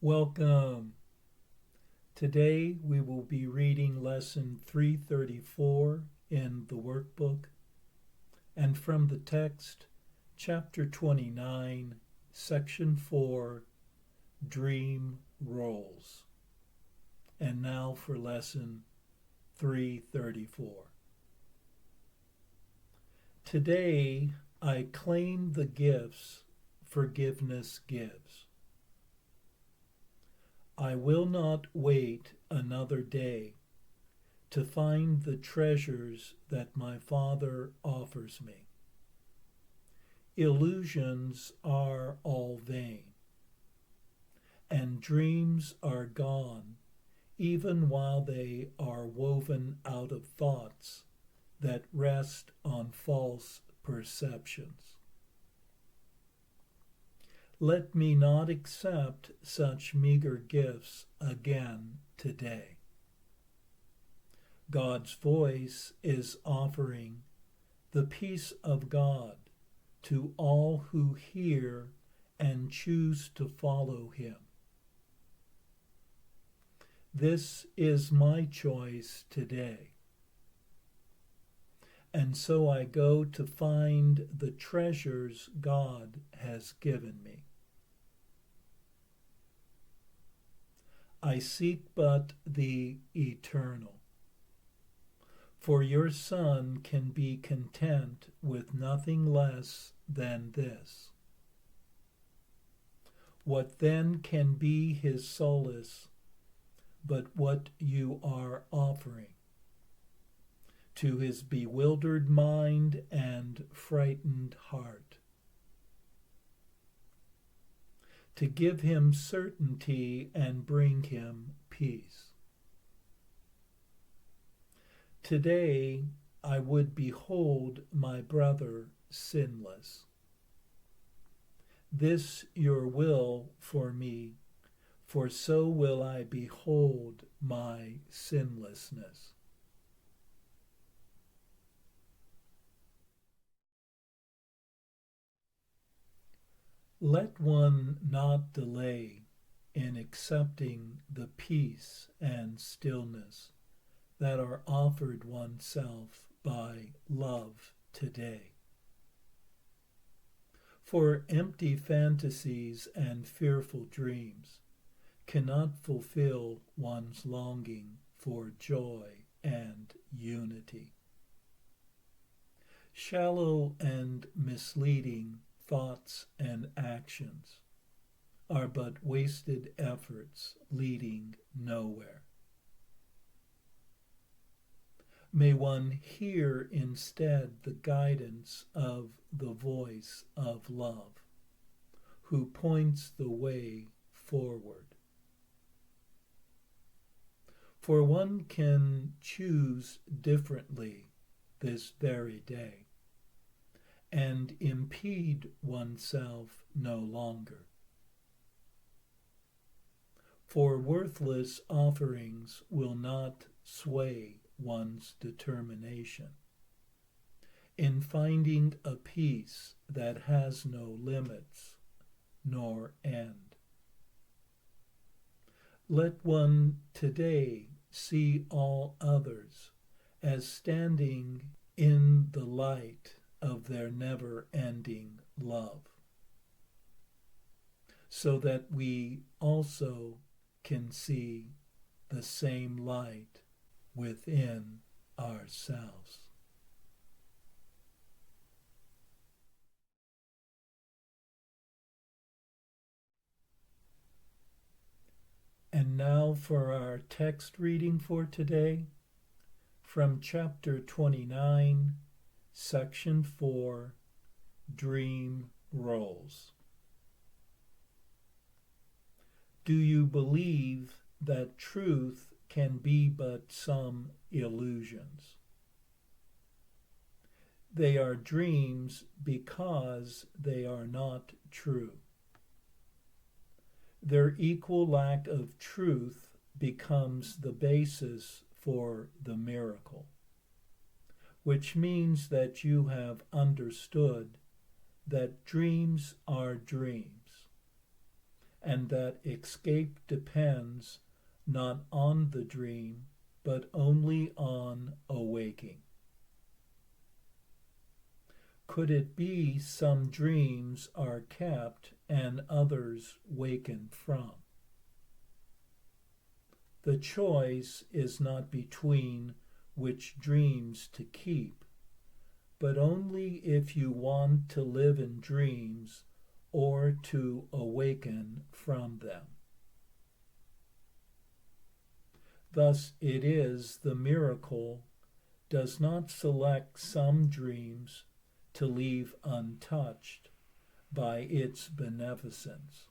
Welcome. Today we will be reading lesson 334 in the workbook and from the text, chapter 29, section 4, Dream Roles. And now for lesson 334. Today I claim the gifts forgiveness gives. I will not wait another day to find the treasures that my Father offers me. Illusions are all vain, and dreams are gone even while they are woven out of thoughts that rest on false perceptions. Let me not accept such meager gifts again today. God's voice is offering the peace of God to all who hear and choose to follow him. This is my choice today. And so I go to find the treasures God has given me. I seek but the eternal. For your Son can be content with nothing less than this. What then can be his solace but what you are offering to his bewildered mind and frightened heart? To give him certainty and bring him peace. Today I would behold my brother sinless. This your will for me, for so will I behold my sinlessness. Let one not delay in accepting the peace and stillness that are offered oneself by love today. For empty fantasies and fearful dreams cannot fulfill one's longing for joy and unity. Shallow and misleading thoughts and actions are but wasted efforts leading nowhere. May one hear instead the guidance of the voice of love, who points the way forward. For one can choose differently this very day, and impede oneself no longer. For worthless offerings will not sway one's determination in finding a peace that has no limits nor end. Let one today see all others as standing in the light of their never-ending love, so that we also can see the same light within ourselves. And now for our text reading for today, from chapter 29, Section 4, Dream Roles. Do you believe that truth can be but some illusions? They are dreams because they are not true. Their equal lack of truth becomes the basis for the miracle, which means that you have understood that dreams are dreams, and that escape depends not on the dream, but only on awaking. Could it be some dreams are kept and others wakened from? The choice is not between which dreams to keep, but only if you want to live in dreams or to awaken from them. Thus it is the miracle does not select some dreams to leave untouched by its beneficence.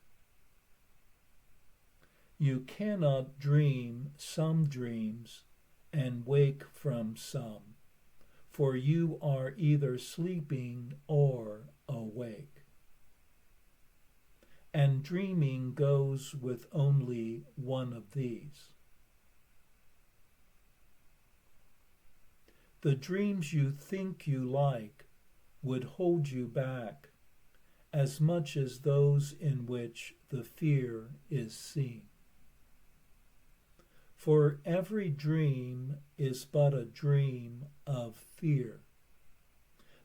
You cannot dream some dreams and wake from some, for you are either sleeping or awake. And dreaming goes with only one of these. The dreams you think you like would hold you back as much as those in which the fear is seen. For every dream is but a dream of fear,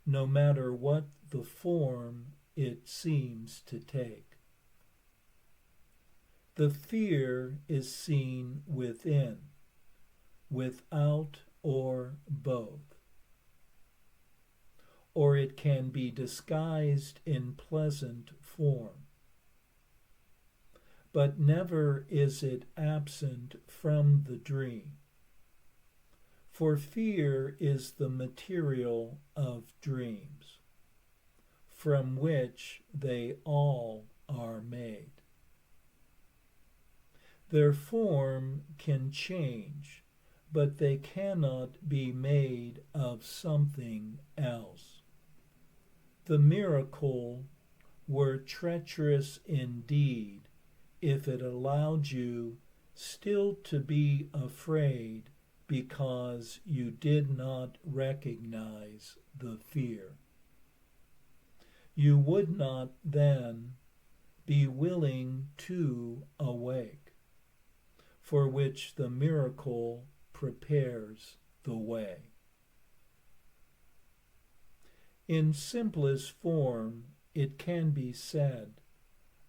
no matter what the form it seems to take. The fear is seen within, without, or both. Or it can be disguised in pleasant form. But never is it absent from the dream. For fear is the material of dreams, from which they all are made. Their form can change, but they cannot be made of something else. The miracle were treacherous indeed if it allowed you still to be afraid because you did not recognize the fear. You would not then be willing to awake, for which the miracle prepares the way. In simplest form, it can be said,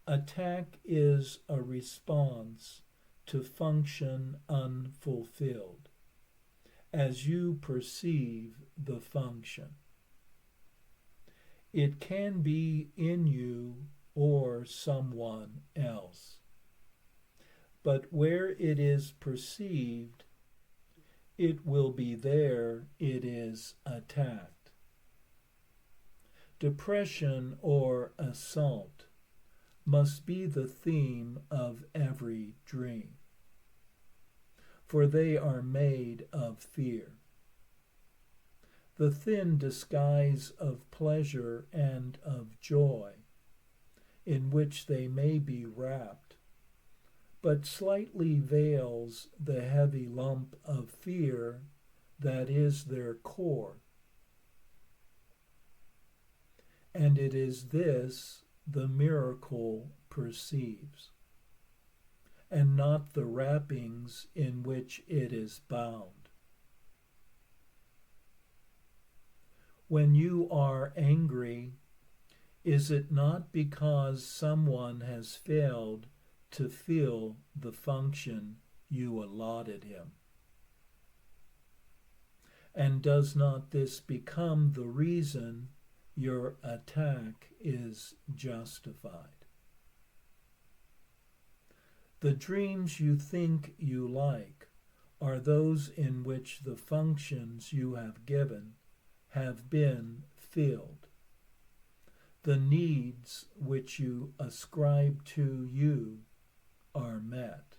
attack is a response to function unfulfilled, as you perceive the function. It can be in you or someone else, but where it is perceived, it will be there it is attacked. Depression or assault must be the theme of every dream, for they are made of fear. The thin disguise of pleasure and of joy, in which they may be wrapped, but slightly veils the heavy lump of fear that is their core. And it is this the miracle perceives, and not the wrappings in which it is bound. When you are angry, is it not because someone has failed to fill the function you allotted him? And does not this become the reason your attack is justified? The dreams you think you like are those in which the functions you have given have been filled. The needs which you ascribe to you are met.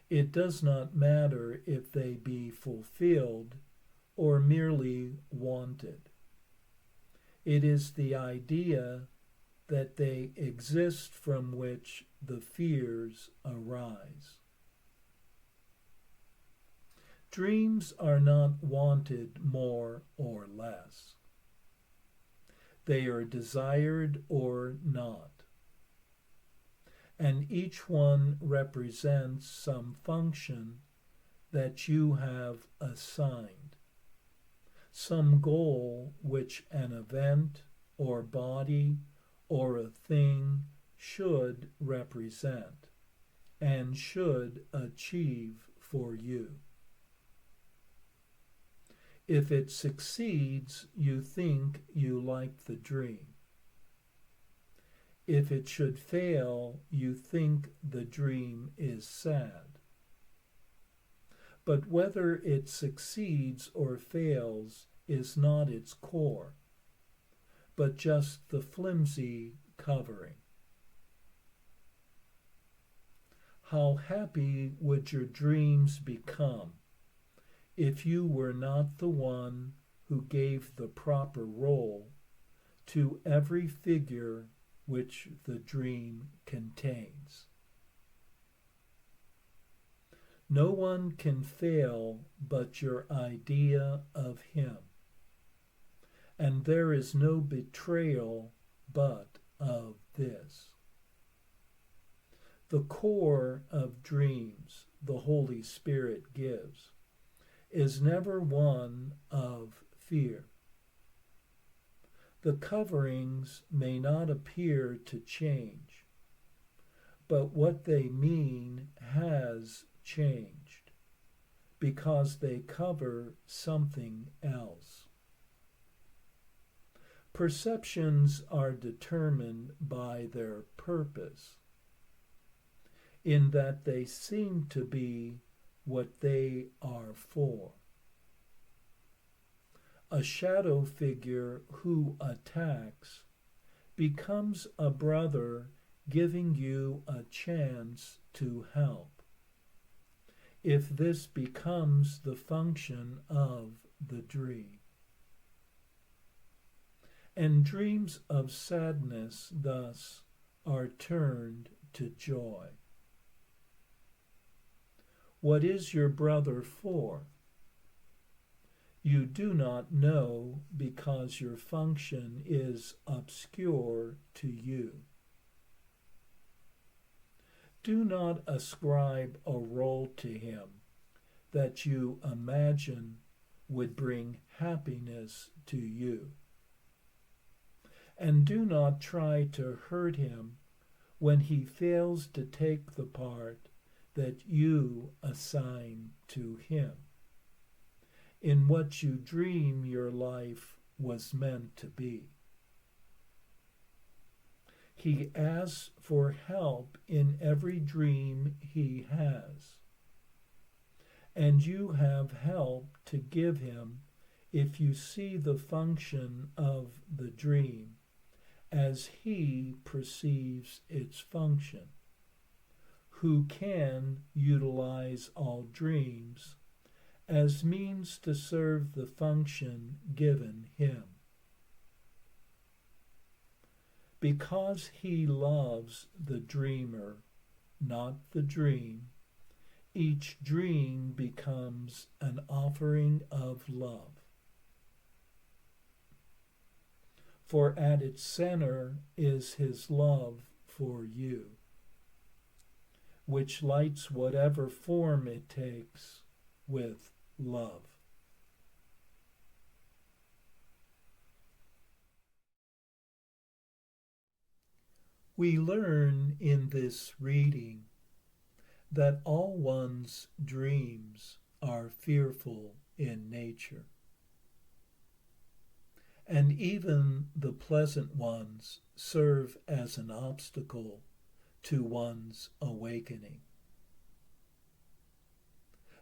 It does not matter if they be fulfilled or merely wanted. It is the idea that they exist from which the fears arise. Dreams are not wanted more or less. They are desired or not. and each one represents some function that you have assigned, some goal which an event or body or a thing should represent and should achieve for you. If it succeeds, you think you like the dream. If it should fail, you think the dream is sad. But whether it succeeds or fails is not its core, but just the flimsy covering. How happy would your dreams become if you were not the one who gave the proper role to every figure which the dream contains? No one can fail but your idea of him, and there is no betrayal but of this. The core of dreams the Holy Spirit gives is never one of fear. The coverings may not appear to change, but what they mean has changed, because they cover something else. Perceptions are determined by their purpose, in that they seem to be what they are for. A shadow figure who attacks becomes a brother giving you a chance to help, if this becomes the function of the dream. And dreams of sadness thus are turned to joy. What is your brother for? You do not know because your function is obscure to you. Do not ascribe a role to him that you imagine would bring happiness to you. And do not try to hurt him when he fails to take the part that you assign to him in what you dream your life was meant to be. He asks for help in every dream he has, and you have help to give him if you see the function of the dream as he perceives its function, who can utilize all dreams as means to serve the function given him. Because he loves the dreamer, not the dream, each dream becomes an offering of love. For at its center is his love for you, which lights whatever form it takes with love. We learn in this reading that all one's dreams are fearful in nature, and even the pleasant ones serve as an obstacle to one's awakening.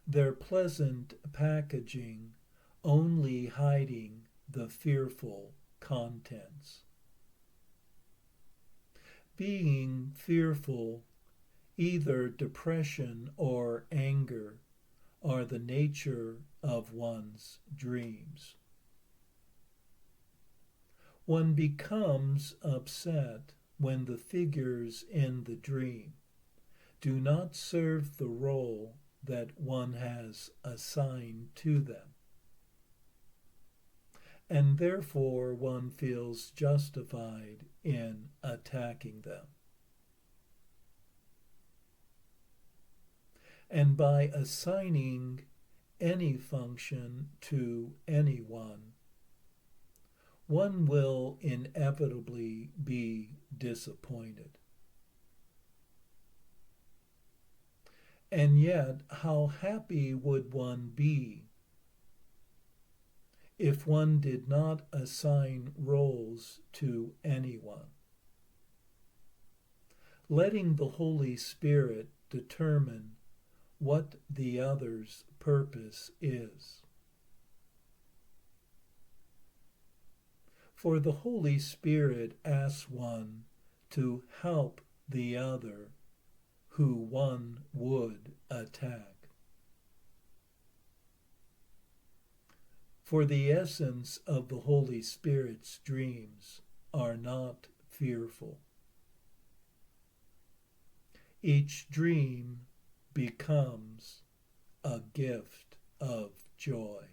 Their pleasant packaging only hiding the fearful contents. Being fearful, either depression or anger, are the nature of one's dreams. One becomes upset when the figures in the dream do not serve the role that one has assigned to them, and therefore one feels justified in attacking them. And by assigning any function to anyone, one will inevitably be disappointed. And yet, how happy would one be if one did not assign roles to anyone, letting the Holy Spirit determine what the other's purpose is. For the Holy Spirit asks one to help the other who one would attack. For the essence of the Holy Spirit's dreams are not fearful. Each dream becomes a gift of joy.